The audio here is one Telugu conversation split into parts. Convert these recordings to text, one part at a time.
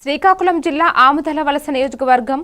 శ్రీకాకుళం జిల్లా ఆముదలవలస నియోజకవర్గం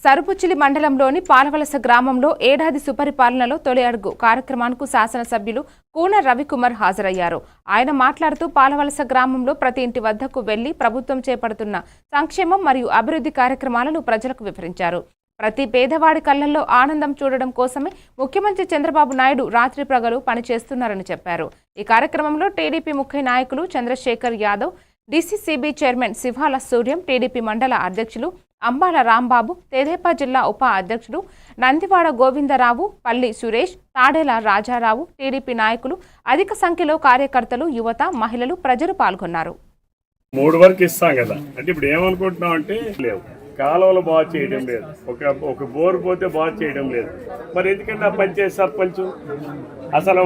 సరుపుచిలి మండలంలోని పాలవలస గ్రామంలో ఏడాది సుపరిపాలనలో తొలి అడుగు కార్యక్రమానికి శాసనసభ్యులు కూన రవికుమార్ హాజరయ్యారు. ఆయన మాట్లాడుతూ పాలవలస గ్రామంలో ప్రతి ఇంటి వద్దకు వెళ్లి ప్రభుత్వం చేపడుతున్న సంక్షేమం మరియు అభివృద్ధి కార్యక్రమాలను ప్రజలకు వివరించారు. ప్రతి పేదవాడి కళ్లల్లో ఆనందం చూడడం కోసమే ముఖ్యమంత్రి చంద్రబాబు నాయుడు రాత్రి పగలు పనిచేస్తున్నారని చెప్పారు. ఈ కార్యక్రమంలో టీడీపీ ముఖ్య నాయకులు Chandrasekhar Yadav, DCCB chairman Sivala Suryam, TDP మండల అధ్యక్షులు అంబాల రాంబాబు, తెదేపా జిల్లా ఉప అధ్యక్షుడు నందివాడ గోవిందరావు, పల్లి సురేష్, తాడేల రాజారావు, టీడీపీ నాయకులు, అధిక సంఖ్యలో కార్యకర్తలు, యువత, మహిళలు, ప్రజలు పాల్గొన్నారు. 3 వరకు ఇస్తాం కదా, అంటే ఇప్పుడు ఏమనుకుంటున్నాం అంటే లేవు, కాలువలు బాగా చేయడం లేదు, ఒక బోరు పోతే బాగా చేయడం లేదు. మరి ఎందుకంటే ఆ పంచాయతీ సర్పంచ్ అసలు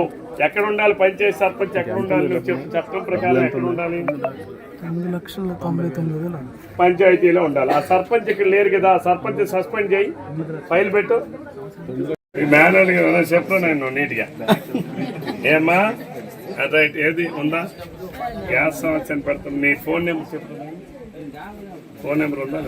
ఎక్కడ ఉండాలి? పంచాయతీ సర్పంచ్ ఎక్కడ ఉండాలి? చట్టం ప్రకారం ఎక్కడ ఉండాలి? 9,99,000 పంచాయతీలో ఉండాలి. ఆ సర్పంచ్ ఇక్కడ లేరు కదా, ఆ సర్పంచ్ సస్పెండ్ చేయి, ఫైల్ పెట్టు. మేనేజర్ కదా చెప్పను నేను నీట్గా. ఏమ్మా రైట్, ఏది ఉందా? గ్యాస్ సమస్యను పెడతాం. నీ ఫోన్ నెంబర్ చెప్పు. ఫోన్ నెంబర్ ఉందా?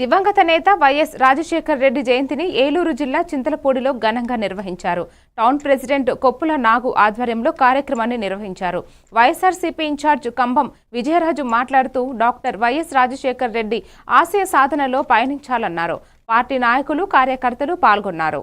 దివంగత నేత వైఎస్ రాజశేఖర్ రెడ్డి జయంతిని ఏలూరు జిల్లా చింతలపూడిలో ఘనంగా నిర్వహించారు. టౌన్ ప్రెసిడెంట్ కొప్పుల నాగు ఆధ్వర్యంలో కార్యక్రమాన్ని నిర్వహించారు. వైఎస్ఆర్సీపీ ఇన్ఛార్జ్ కంబం విజయరాజు మాట్లాడుతూ డాక్టర్ వైఎస్ రాజశేఖర్ రెడ్డి ఆశయ సాధనలో పయనించాలన్నారు. పార్టీ నాయకులు, కార్యకర్తలు పాల్గొన్నారు.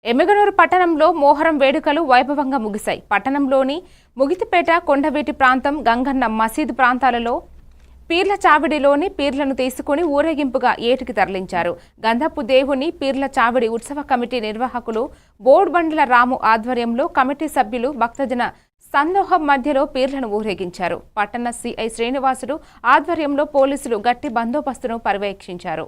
ఎమ్మిగనూరు పట్టణంలో మోహరం వేడుకలు వైభవంగా ముగిశాయి. పట్టణంలోని ముగితిపేట, కొండవీటి ప్రాంతం, గంగన్న మసీదు ప్రాంతాలలో పీర్ల చావిడిలోని పీర్లను తీసుకుని ఊరేగింపుగా ఏటికి తరలించారు. గంధపు దేవుని పీర్ల చావిడి ఉత్సవ కమిటీ నిర్వాహకులు బోర్డుబండ్ల రాము ఆధ్వర్యంలో కమిటీ సభ్యులు భక్తజన సందోహం మధ్యలో పీర్లను ఊరేగించారు. పట్టణ సిఐ శ్రీనివాసుడు ఆధ్వర్యంలో పోలీసులు గట్టి బందోబస్తును పర్యవేక్షించారు.